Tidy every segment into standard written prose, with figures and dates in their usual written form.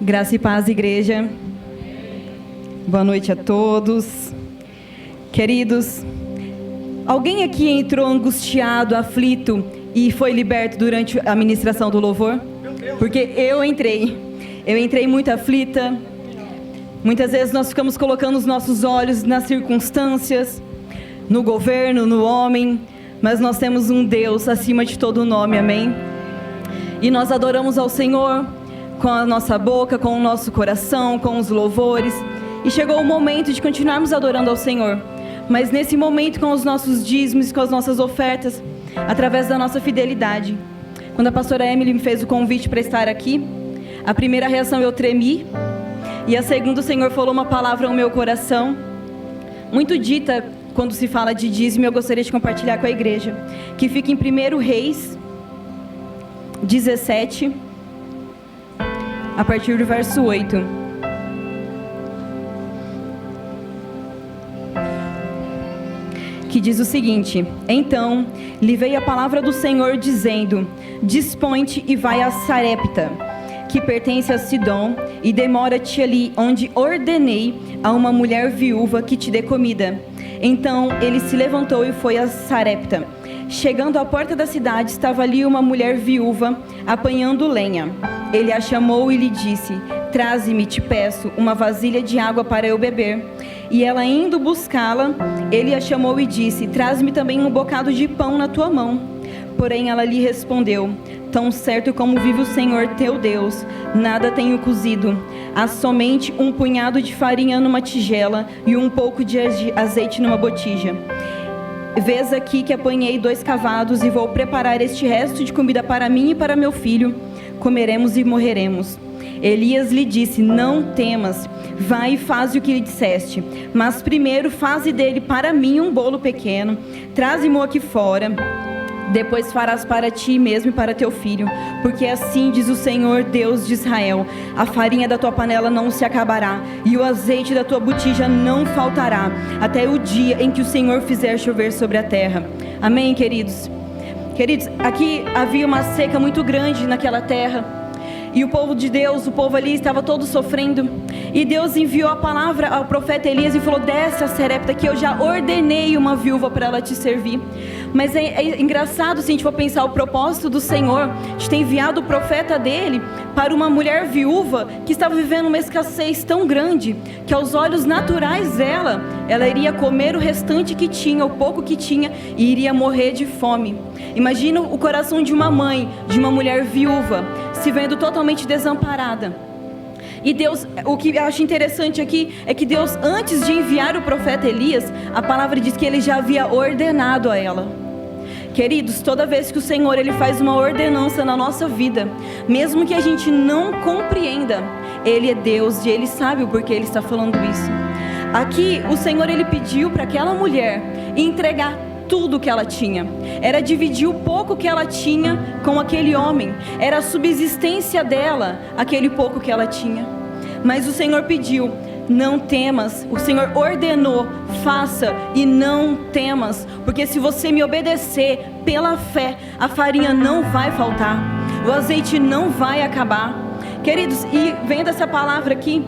Graça e paz, igreja. Boa noite a todos. Queridos, alguém aqui entrou angustiado, aflito e foi liberto durante a ministração do louvor? Porque eu entrei muito aflita. Muitas vezes nós ficamos colocando os nossos olhos nas circunstâncias, no governo, no homem, mas nós temos um Deus acima de todo nome, amém? E nós adoramos ao Senhor com a nossa boca, com o nosso coração, com os louvores. E chegou o momento de continuarmos adorando ao Senhor. Mas nesse momento, com os nossos dízimos, com as nossas ofertas, através da nossa fidelidade. Quando a pastora Emily me fez o convite para estar aqui, a primeira reação eu tremi. E a segunda, o Senhor falou uma palavra ao meu coração, muito dita quando se fala de dízimo, eu gostaria de compartilhar com a igreja. Que fica em 1 Reis 17, a partir do verso 8. Que diz o seguinte: Então lhe veio a palavra do Senhor dizendo: Dispõe-te e vai a Sarepta, que pertence a Sidom, e demora-te ali, onde ordenei a uma mulher viúva que te dê comida. Então ele se levantou e foi a Sarepta. Chegando à porta da cidade, estava ali uma mulher viúva apanhando lenha. Ele a chamou e lhe disse: Traze-me, te peço, uma vasilha de água para eu beber. E ela, indo buscá-la, ele a chamou e disse: Traze-me também um bocado de pão na tua mão. Porém ela lhe respondeu: Tão certo como vive o Senhor teu Deus, nada tenho cozido. Há somente um punhado de farinha numa tigela e um pouco de azeite numa botija. Vês aqui que apanhei 2 cavados e vou preparar este resto de comida para mim e para meu filho. Comeremos e morreremos. Elias lhe disse: Não temas, vai e faze o que lhe disseste. Mas primeiro faze dele para mim um bolo pequeno, traze-mo aqui fora. Depois farás para ti mesmo e para teu filho, porque assim diz o Senhor Deus de Israel: a farinha da tua panela não se acabará, e o azeite da tua botija não faltará, até o dia em que o Senhor fizer chover sobre a terra. Amém, queridos? Queridos, aqui havia uma seca muito grande naquela terra, e o povo de Deus, o povo ali estava todo sofrendo, e Deus enviou a palavra ao profeta Elias e falou: desce a Sarepta, que eu já ordenei uma viúva para ela te servir. Mas é engraçado, se a gente for pensar o propósito do Senhor de ter enviado o profeta dele para uma mulher viúva que estava vivendo uma escassez tão grande, que aos olhos naturais dela, ela iria comer o restante que tinha, o pouco que tinha, e iria morrer de fome. Imagina o coração de uma mãe, de uma mulher viúva, se vendo totalmente desamparada. E Deus, o que eu acho interessante aqui é que Deus, antes de enviar o profeta Elias, a palavra diz que ele já havia ordenado a ela. Queridos, toda vez que o Senhor ele faz uma ordenança na nossa vida, mesmo que a gente não compreenda, Ele é Deus e Ele sabe o porquê Ele está falando isso. Aqui o Senhor ele pediu para aquela mulher entregar tudo que ela tinha, era dividir o pouco que ela tinha com aquele homem, era a subsistência dela, aquele pouco que ela tinha. Mas o Senhor pediu: não temas. O Senhor ordenou: faça e não temas, porque se você me obedecer pela fé, a farinha não vai faltar, o azeite não vai acabar. Queridos, e vendo essa palavra aqui,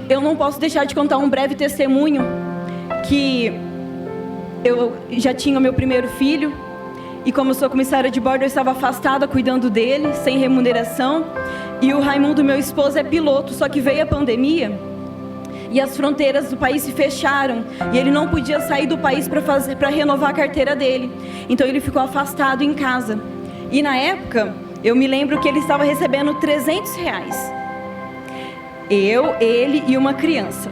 eu não posso deixar de contar um breve testemunho, que eu já tinha o meu primeiro filho, e como eu sou comissária de bordo, eu estava afastada cuidando dele, sem remuneração. E o Raimundo, meu esposo, é piloto, só que veio a pandemia e as fronteiras do país se fecharam, e ele não podia sair do país para renovar a carteira dele. Então ele ficou afastado em casa. E na época, eu me lembro que ele estava recebendo R$300. Eu, ele e uma criança.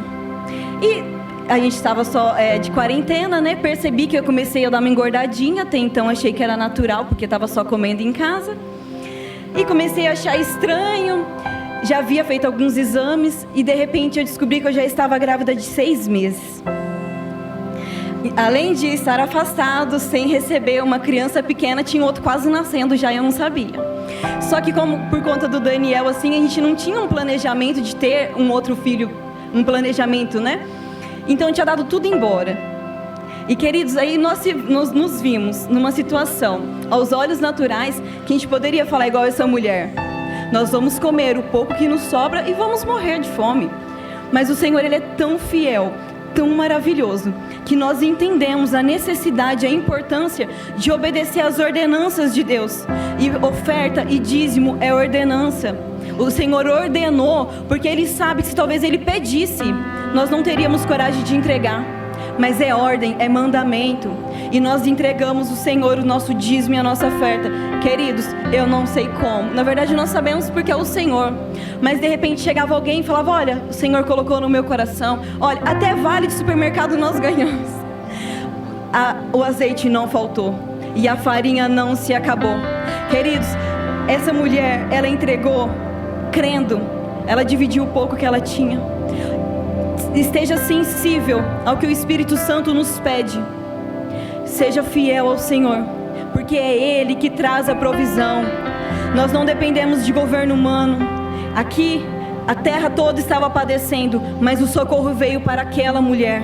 E a gente estava só de quarentena, né? Percebi que eu comecei a dar uma engordadinha. Até então achei que era natural, porque estava só comendo em casa. E comecei a achar estranho. Já havia feito alguns exames e de repente eu descobri que eu já estava grávida de 6 meses. Além de estar afastado, sem receber uma criança pequena, tinha outro quase nascendo já, eu não sabia. Só que como por conta do Daniel, assim, a gente não tinha um planejamento de ter um outro filho, um planejamento, né? Então tinha dado tudo embora. E queridos, aí nós nos vimos numa situação, aos olhos naturais, que a gente poderia falar igual essa mulher: nós vamos comer o pouco que nos sobra e vamos morrer de fome. Mas o Senhor, Ele é tão fiel, tão maravilhoso, que nós entendemos a necessidade, a importância de obedecer às ordenanças de Deus. E oferta e dízimo é ordenança. O Senhor ordenou, porque Ele sabe que se talvez Ele pedisse, nós não teríamos coragem de entregar. Mas é ordem, é mandamento. E nós entregamos o Senhor, o nosso dízimo e a nossa oferta. Queridos, eu não sei como. Na verdade nós sabemos porque é o Senhor. Mas de repente chegava alguém e falava: olha, o Senhor colocou no meu coração. Olha, até vale de supermercado nós ganhamos. O azeite não faltou. E a farinha não se acabou. Queridos, essa mulher, ela entregou crendo. Ela dividiu o pouco que ela tinha. Esteja sensível ao que o Espírito Santo nos pede. Seja fiel ao Senhor, porque é Ele que traz a provisão. Nós não dependemos de governo humano. Aqui, a terra toda estava padecendo, mas o socorro veio para aquela mulher.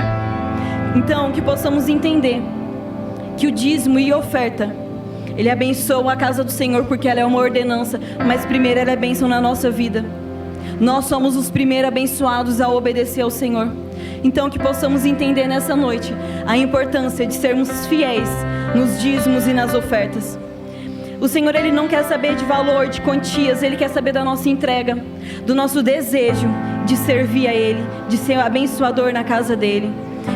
Então, que possamos entender que o dízimo e oferta, ele abençoa a casa do Senhor, porque ela é uma ordenança, mas primeiro ela é bênção na nossa vida. Nós somos os primeiros abençoados a obedecer ao Senhor. Então que possamos entender nessa noite a importância de sermos fiéis nos dízimos e nas ofertas. O Senhor, Ele não quer saber de valor, de quantias, Ele quer saber da nossa entrega, do nosso desejo de servir a Ele, de ser abençoador na casa dEle.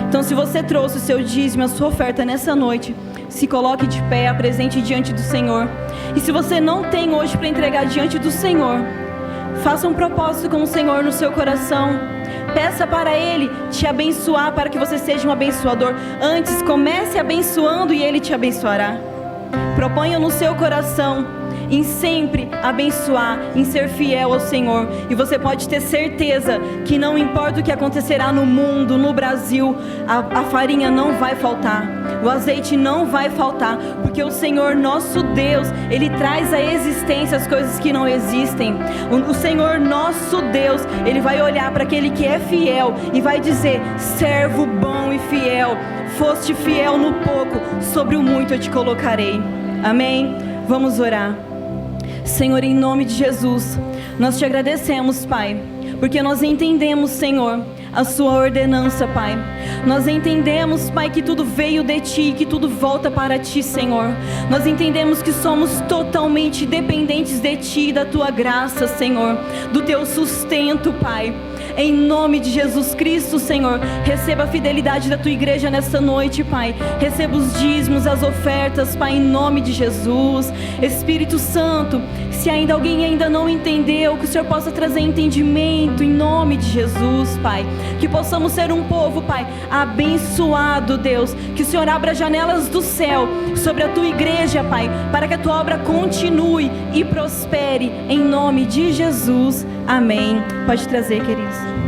Então, se você trouxe o seu dízimo, a sua oferta nessa noite, se coloque de pé, apresente diante do Senhor. E se você não tem hoje para entregar diante do Senhor, faça um propósito com o Senhor no seu coração. Peça para Ele te abençoar, para que você seja um abençoador. Antes, comece abençoando e Ele te abençoará. Proponha no seu coração em sempre abençoar, em ser fiel ao Senhor. E você pode ter certeza que não importa o que acontecerá no mundo, no Brasil, a farinha não vai faltar, o azeite não vai faltar, porque o Senhor nosso Deus, Ele traz à existência as coisas que não existem. O Senhor nosso Deus, Ele vai olhar para aquele que é fiel e vai dizer: servo bom e fiel, foste fiel no pouco, sobre o muito eu te colocarei. Amém? Vamos orar. Senhor, em nome de Jesus, nós te agradecemos, Pai, porque nós entendemos, Senhor, a sua ordenança, Pai. Nós entendemos, Pai, que tudo veio de Ti, que tudo volta para Ti, Senhor. Nós entendemos que somos totalmente dependentes de Ti, da Tua graça, Senhor, do Teu sustento, Pai. Em nome de Jesus Cristo, Senhor, receba a fidelidade da Tua igreja nessa noite, Pai. Receba os dízimos, as ofertas, Pai, em nome de Jesus. Espírito Santo, se ainda alguém ainda não entendeu, que o Senhor possa trazer entendimento, em nome de Jesus, Pai. Que possamos ser um povo, Pai, abençoado, Deus. Que o Senhor abra janelas do céu sobre a Tua igreja, Pai, para que a Tua obra continue e prospere, em nome de Jesus. Amém. Pode trazer, queridos.